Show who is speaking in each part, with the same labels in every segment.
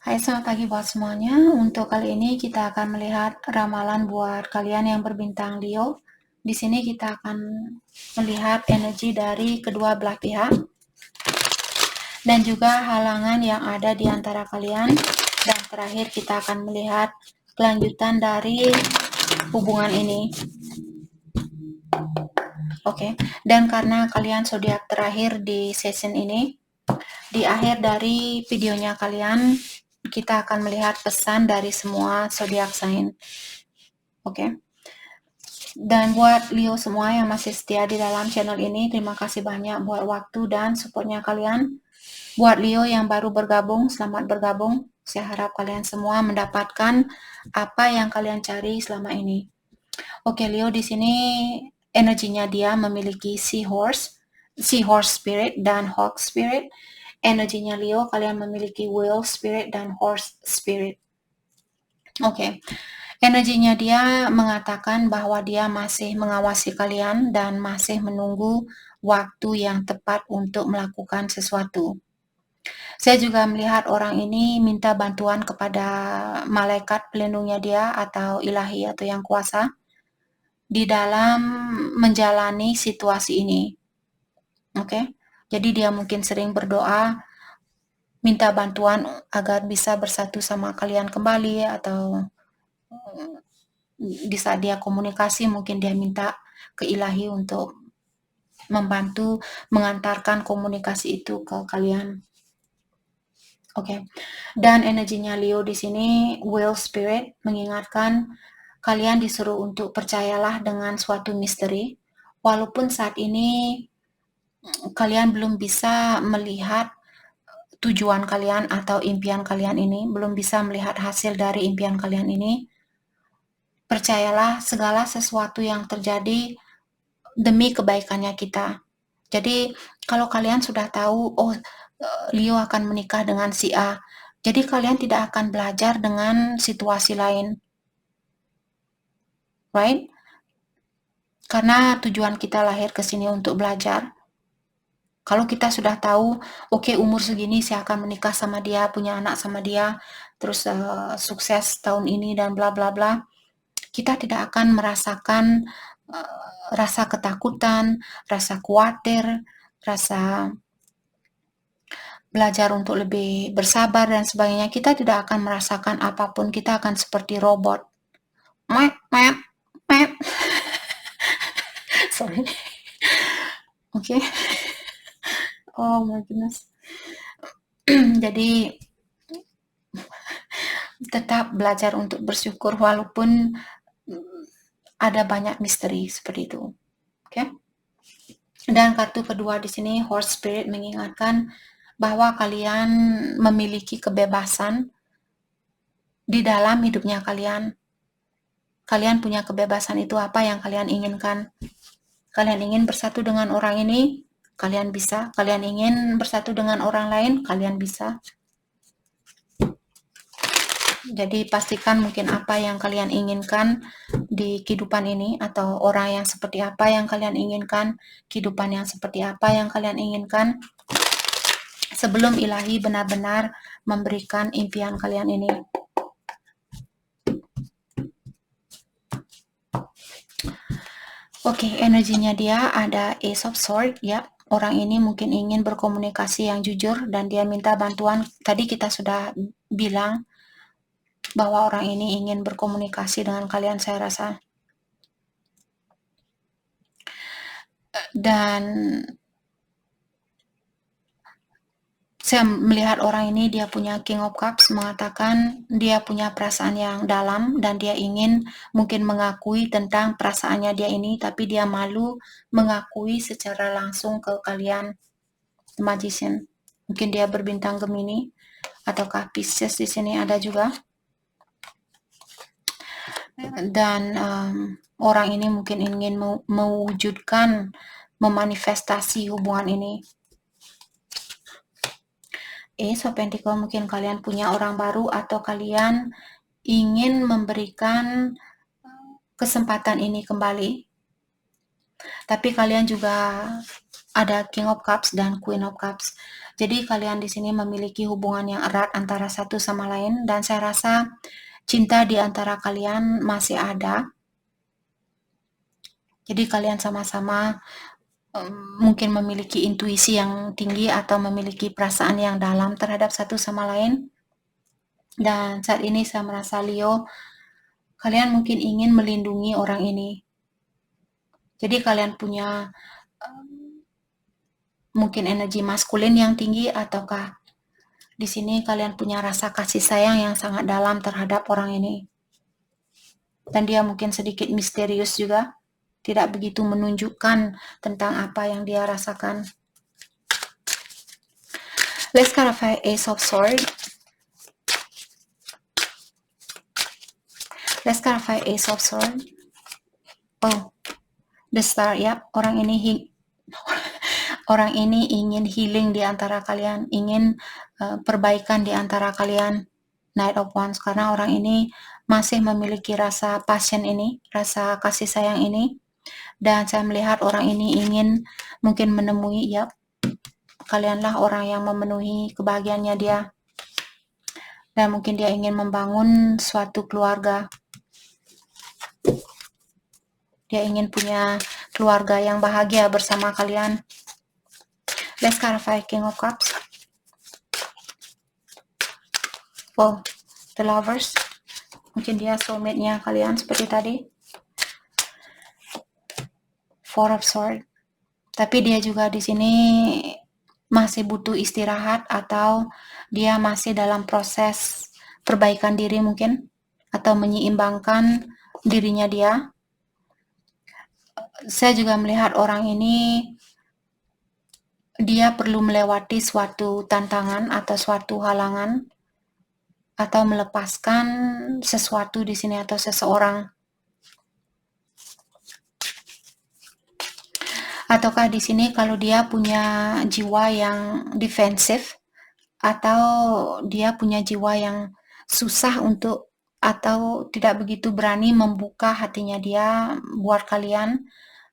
Speaker 1: Hai, selamat pagi buat semuanya. Untuk kali ini kita akan melihat ramalan buat kalian yang berbintang Leo. Di sini kita akan melihat energi dari kedua belah pihak dan juga halangan yang ada di antara kalian. Dan terakhir kita akan melihat kelanjutan dari hubungan ini. Oke, dan karena kalian zodiak terakhir di session ini, di akhir dari videonya kalian, kita akan melihat pesan dari semua zodiak sign. Oke. Dan buat Leo semua yang masih setia di dalam channel ini, terima kasih banyak buat waktu dan supportnya kalian. Buat Leo yang baru bergabung, selamat bergabung. Saya harap kalian semua mendapatkan apa yang kalian cari selama ini. Oke, Leo di sini energinya dia memiliki seahorse spirit dan hawk spirit. Energinya Leo kalian memiliki whale spirit dan horse spirit. Oke. Energinya dia mengatakan bahwa dia masih mengawasi kalian dan masih menunggu waktu yang tepat untuk melakukan sesuatu. Saya juga melihat orang ini minta bantuan kepada malaikat pelindungnya dia atau ilahi atau yang kuasa di dalam menjalani situasi ini. Oke. Jadi dia mungkin sering berdoa minta bantuan agar bisa bersatu sama kalian kembali, atau di saat dia komunikasi mungkin dia minta ke ilahi untuk membantu mengantarkan komunikasi itu ke kalian. Oke. Dan energinya Leo di sini whale spirit mengingatkan kalian disuruh untuk percayalah dengan suatu misteri, walaupun saat ini kalian belum bisa melihat tujuan kalian atau impian kalian ini, belum bisa melihat hasil dari impian kalian ini. Percayalah segala sesuatu yang terjadi demi kebaikannya kita. Jadi kalau kalian sudah tahu, oh Leo akan menikah dengan si A, jadi kalian tidak akan belajar dengan situasi lain, right? Karena tujuan kita lahir ke sini untuk belajar. Kalau kita sudah tahu, oke, umur segini saya akan menikah sama dia, punya anak sama dia, terus sukses tahun ini dan bla bla bla, kita tidak akan merasakan rasa ketakutan, rasa khawatir, rasa belajar untuk lebih bersabar dan sebagainya. Kita tidak akan merasakan apapun, kita akan seperti robot. Sorry. Oke. Oh my goodness. Jadi tetap belajar untuk bersyukur walaupun ada banyak misteri seperti itu. Oke. Dan kartu kedua di sini horse spirit mengingatkan bahwa kalian memiliki kebebasan di dalam hidupnya kalian. Kalian punya kebebasan, itu apa yang kalian inginkan. Kalian ingin bersatu dengan orang ini, kalian bisa. Kalian ingin bersatu dengan orang lain, kalian bisa. Jadi pastikan mungkin apa yang kalian inginkan di kehidupan ini, atau orang yang seperti apa yang kalian inginkan, kehidupan yang seperti apa yang kalian inginkan, sebelum ilahi benar-benar memberikan impian kalian ini. Oke, energinya dia ada Ace of Swords, ya. Orang ini mungkin ingin berkomunikasi yang jujur dan dia minta bantuan. Tadi kita sudah bilang bahwa orang ini ingin berkomunikasi dengan kalian, saya rasa. Dan saya melihat orang ini dia punya King of Cups, mengatakan dia punya perasaan yang dalam dan dia ingin mungkin mengakui tentang perasaannya dia ini, tapi dia malu mengakui secara langsung ke kalian. Magician. Mungkin dia berbintang Gemini ataukah Pisces, di sini ada juga. Dan orang ini mungkin ingin mewujudkan, memanifestasi hubungan ini. So Pentacle, mungkin kalian punya orang baru atau kalian ingin memberikan kesempatan ini kembali. Tapi kalian juga ada King of Cups dan Queen of Cups. Jadi kalian di sini memiliki hubungan yang erat antara satu sama lain, dan saya rasa cinta di antara kalian masih ada. Jadi kalian sama-sama mungkin memiliki intuisi yang tinggi atau memiliki perasaan yang dalam terhadap satu sama lain. Dan saat ini saya merasa Leo, kalian mungkin ingin melindungi orang ini. Jadi kalian punya mungkin energi maskulin yang tinggi, ataukah di sini kalian punya rasa kasih sayang yang sangat dalam terhadap orang ini. Dan dia mungkin sedikit misterius juga, tidak begitu menunjukkan tentang apa yang dia rasakan. Let's clarify Ace of Swords. Let's clarify Ace of Swords. Oh, the Star. Ya, orang ini ingin healing di antara kalian, ingin perbaikan di antara kalian. Knight of Wands, karena orang ini masih memiliki rasa passion ini, rasa kasih sayang ini. Dan saya melihat orang ini ingin mungkin menemui, ya, kalianlah orang yang memenuhi kebahagiaannya dia. Dan mungkin dia ingin membangun suatu keluarga. Dia ingin punya keluarga yang bahagia bersama kalian. Let's clarify King of Cups. Oh, the Lovers. Mungkin dia soulmate-nya kalian seperti tadi. Four of Swords. Tapi dia juga di sini masih butuh istirahat, atau dia masih dalam proses perbaikan diri mungkin, atau menyeimbangkan dirinya dia. Saya juga melihat orang ini, dia perlu melewati suatu tantangan atau suatu halangan, atau melepaskan sesuatu di sini atau seseorang. Ataukah di sini kalau dia punya jiwa yang defensif, atau dia punya jiwa yang susah untuk, atau tidak begitu berani membuka hatinya dia buat kalian,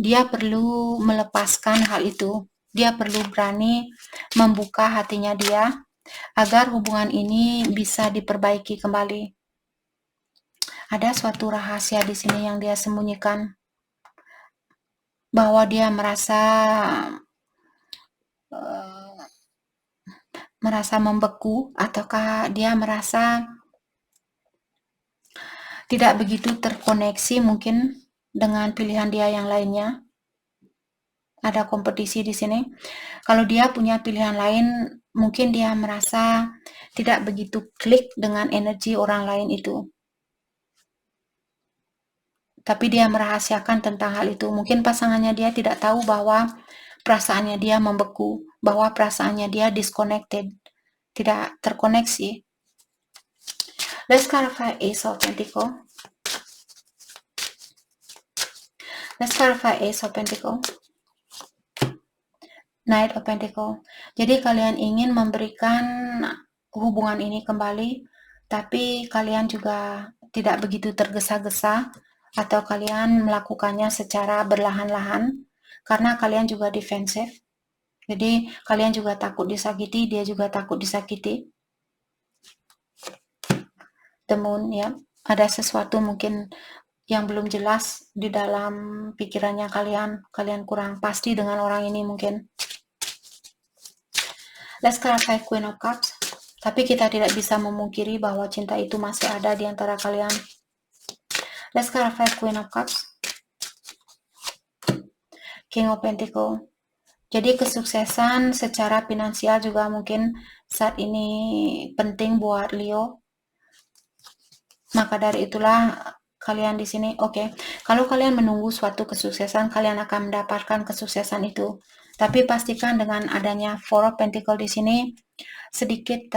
Speaker 1: dia perlu melepaskan hal itu. Dia perlu berani membuka hatinya dia agar hubungan ini bisa diperbaiki kembali. Ada suatu rahasia di sini yang dia sembunyikan, bahwa dia merasa membeku, ataukah dia merasa tidak begitu terkoneksi mungkin dengan pilihan dia yang lainnya. Ada kompetisi di sini. Kalau dia punya pilihan lain, mungkin dia merasa tidak begitu klik dengan energi orang lain itu. Tapi dia merahasiakan tentang hal itu. Mungkin pasangannya dia tidak tahu bahwa perasaannya dia membeku, bahwa perasaannya dia disconnected, tidak terkoneksi. Let's clarify Ace of Pentacles. Let's clarify Ace of Pentacles. Knight of Pentacles. Jadi kalian ingin memberikan hubungan ini kembali, tapi kalian juga tidak begitu tergesa-gesa, atau kalian melakukannya secara berlahan-lahan, karena kalian juga defensif. Jadi kalian juga takut disakiti, dia juga takut disakiti. The Moon, ya, ada sesuatu mungkin yang belum jelas di dalam pikirannya kalian kurang pasti dengan orang ini mungkin. Let's clarify Queen of Cups. Tapi kita tidak bisa memungkiri bahwa cinta itu masih ada di antara kalian. Let's clarify Queen of Cups. King of Pentacles. Jadi kesuksesan secara finansial juga mungkin saat ini penting buat Leo. Maka dari itulah kalian di sini, oke. Kalau kalian menunggu suatu kesuksesan, kalian akan mendapatkan kesuksesan itu. Tapi pastikan dengan adanya Four of Pentacles di sini, sedikit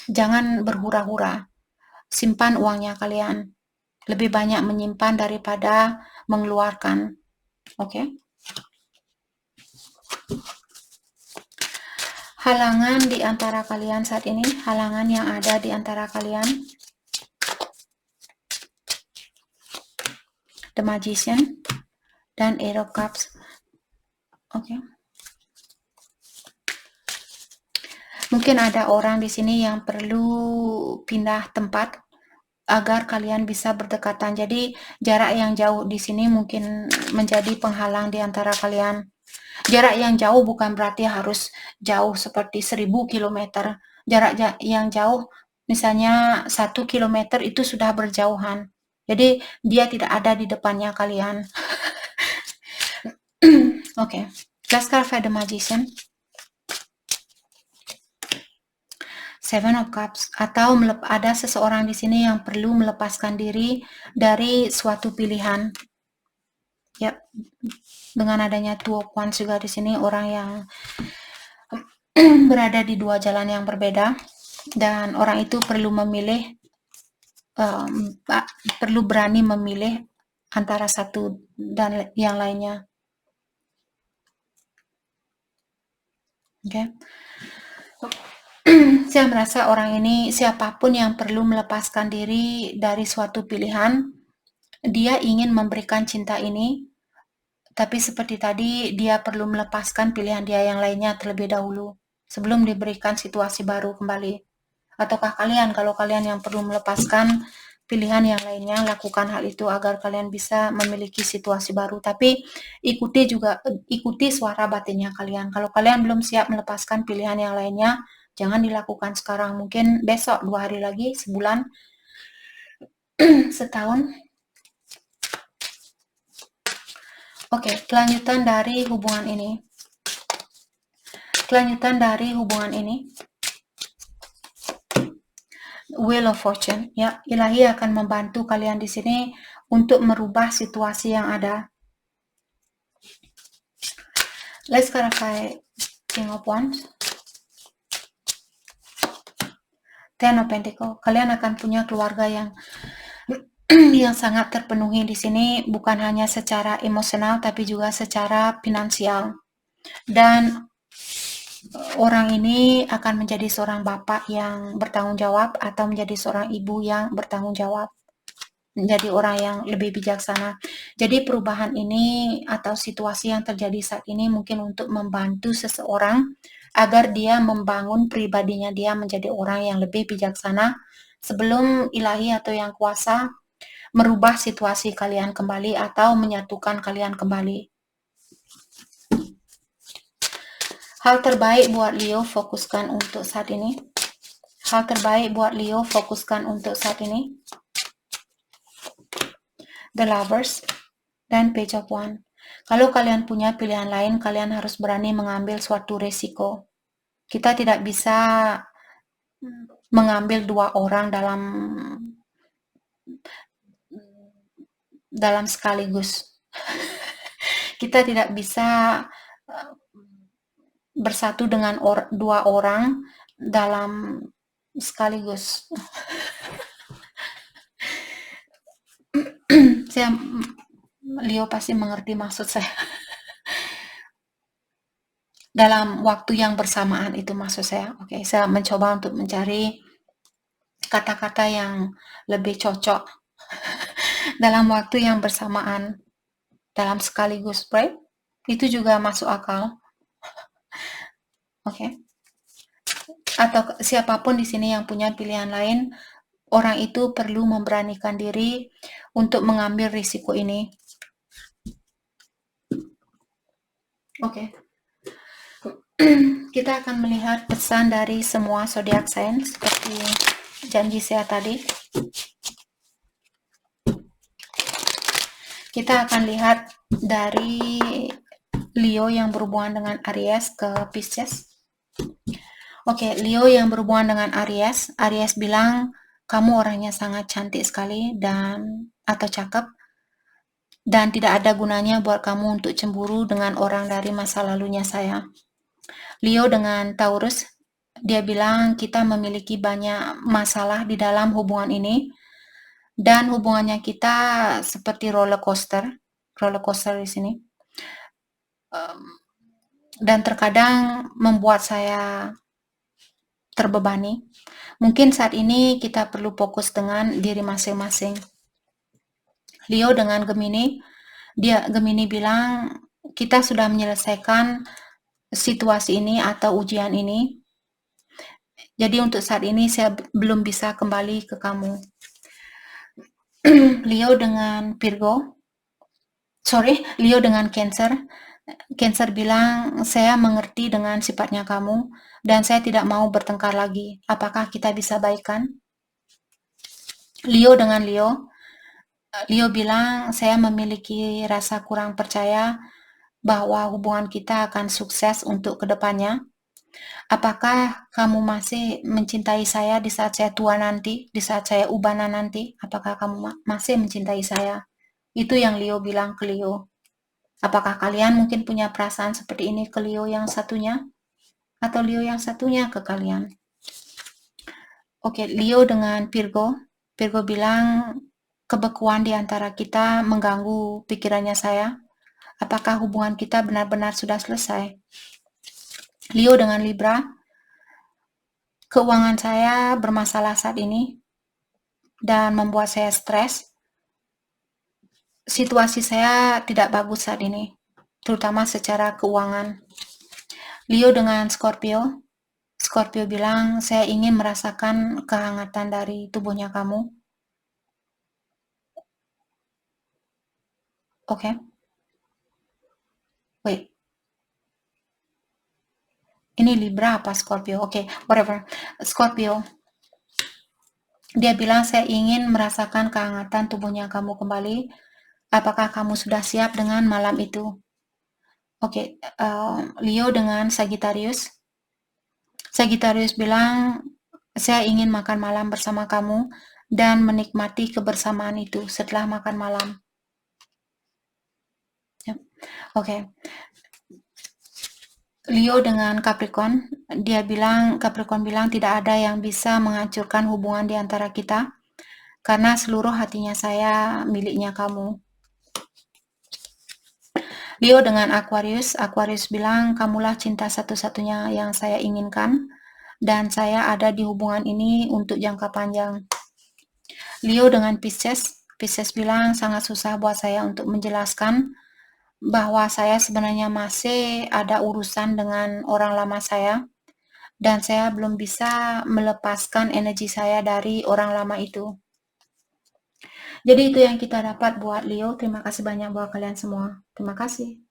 Speaker 1: jangan berhura-hura. Simpan uangnya kalian. Lebih banyak menyimpan daripada mengeluarkan. Oke? Halangan di antara kalian saat ini, halangan yang ada di antara kalian. The Magician dan Eight of Cups. Oke. Mungkin ada orang di sini yang perlu pindah tempat agar kalian bisa berdekatan. Jadi jarak yang jauh di sini mungkin menjadi penghalang di antara kalian. Jarak yang jauh bukan berarti harus jauh seperti 1000 kilometer. Jarak yang jauh misalnya 1 kilometer itu sudah berjauhan. Jadi dia tidak ada di depannya kalian. Oke. Let's clarify the magician. Seven of Cups, atau ada seseorang di sini yang perlu melepaskan diri dari suatu pilihan. Ya, dengan adanya Two of Wands juga di sini orang yang berada di dua jalan yang berbeda, dan orang itu perlu memilih, perlu berani memilih antara satu dan yang lainnya. Oke. Saya merasa orang ini, siapapun yang perlu melepaskan diri dari suatu pilihan, dia ingin memberikan cinta ini, tapi seperti tadi dia perlu melepaskan pilihan dia yang lainnya terlebih dahulu sebelum diberikan situasi baru kembali. Ataukah kalian, kalau kalian yang perlu melepaskan pilihan yang lainnya, lakukan hal itu agar kalian bisa memiliki situasi baru. Tapi ikuti suara batinnya kalian. Kalau kalian belum siap melepaskan pilihan yang lainnya, jangan dilakukan sekarang. Mungkin besok, 2 hari lagi, sebulan, setahun. Oke, kelanjutan dari hubungan ini. Wheel of Fortune, ya, ilahi akan membantu kalian di sini untuk merubah situasi yang ada. Let's clarify King of Wands. Ten of Pentacles. Kalian akan punya keluarga yang sangat terpenuhi di sini, bukan hanya secara emosional tapi juga secara finansial. Dan orang ini akan menjadi seorang bapak yang bertanggung jawab atau menjadi seorang ibu yang bertanggung jawab. Menjadi orang yang lebih bijaksana. Jadi perubahan ini atau situasi yang terjadi saat ini mungkin untuk membantu seseorang agar dia membangun pribadinya dia menjadi orang yang lebih bijaksana sebelum ilahi atau yang kuasa merubah situasi kalian kembali atau menyatukan kalian kembali. Hal terbaik buat Leo fokuskan untuk saat ini. The Lovers dan Page of Wands. Kalau kalian punya pilihan lain, kalian harus berani mengambil suatu resiko. Kita tidak bisa mengambil dua orang dalam sekaligus. Kita tidak bisa bersatu dengan dua orang dalam sekaligus. Leo pasti mengerti maksud saya. Dalam waktu yang bersamaan itu maksud saya. Oke, saya mencoba untuk mencari kata-kata yang lebih cocok. Dalam waktu yang bersamaan, dalam sekaligus, right? Itu juga masuk akal. Oke. Atau siapapun di sini yang punya pilihan lain, orang itu perlu memberanikan diri untuk mengambil risiko ini. Oke. Kita akan melihat pesan dari semua zodiak sign seperti janji saya tadi. Kita akan lihat dari Leo yang berhubungan dengan Aries ke Pisces. Oke, Leo yang berhubungan dengan Aries bilang kamu orangnya sangat cantik sekali atau cakep, dan tidak ada gunanya buat kamu untuk cemburu dengan orang dari masa lalunya saya. Leo dengan Taurus, dia bilang kita memiliki banyak masalah di dalam hubungan ini, dan hubungannya kita seperti roller coaster di sini, dan terkadang membuat saya terbebani. Mungkin saat ini kita perlu fokus dengan diri masing-masing. Leo dengan Gemini bilang kita sudah menyelesaikan situasi ini atau ujian ini. Jadi untuk saat ini saya belum bisa kembali ke kamu. Leo dengan Leo dengan Cancer. Cancer bilang, saya mengerti dengan sifatnya kamu, dan saya tidak mau bertengkar lagi. Apakah kita bisa baikan? Leo dengan Leo bilang, saya memiliki rasa kurang percaya bahwa hubungan kita akan sukses untuk kedepannya. Apakah kamu masih mencintai saya di saat saya tua nanti, di saat saya ubana nanti? Apakah kamu masih mencintai saya? Itu yang Leo bilang ke Leo. Apakah kalian mungkin punya perasaan seperti ini ke Leo yang satunya? Atau Leo yang satunya ke kalian? Oke, Leo dengan Virgo. Virgo bilang, kebekuan di antara kita mengganggu pikirannya saya. Apakah hubungan kita benar-benar sudah selesai? Leo dengan Libra. Keuangan saya bermasalah saat ini dan membuat saya stres. Situasi saya tidak bagus saat ini, terutama secara keuangan. Leo dengan Scorpio. Scorpio bilang, saya ingin merasakan kehangatan dari tubuhnya kamu. Oke. Wait. Ini Libra apa Scorpio? Oke, whatever. Scorpio. Dia bilang, saya ingin merasakan kehangatan tubuhnya kamu kembali. Apakah kamu sudah siap dengan malam itu? Oke, Leo dengan Sagittarius. Sagittarius bilang, saya ingin makan malam bersama kamu dan menikmati kebersamaan itu setelah makan malam. Yep. Oke. Leo dengan Capricorn, Capricorn bilang tidak ada yang bisa menghancurkan hubungan di antara kita karena seluruh hatinya saya miliknya kamu. Leo dengan Aquarius bilang kamulah cinta satu-satunya yang saya inginkan dan saya ada di hubungan ini untuk jangka panjang. Leo dengan Pisces bilang sangat susah buat saya untuk menjelaskan bahwa saya sebenarnya masih ada urusan dengan orang lama saya dan saya belum bisa melepaskan energi saya dari orang lama itu. Jadi itu yang kita dapat buat Leo. Terima kasih banyak buat kalian semua. Terima kasih.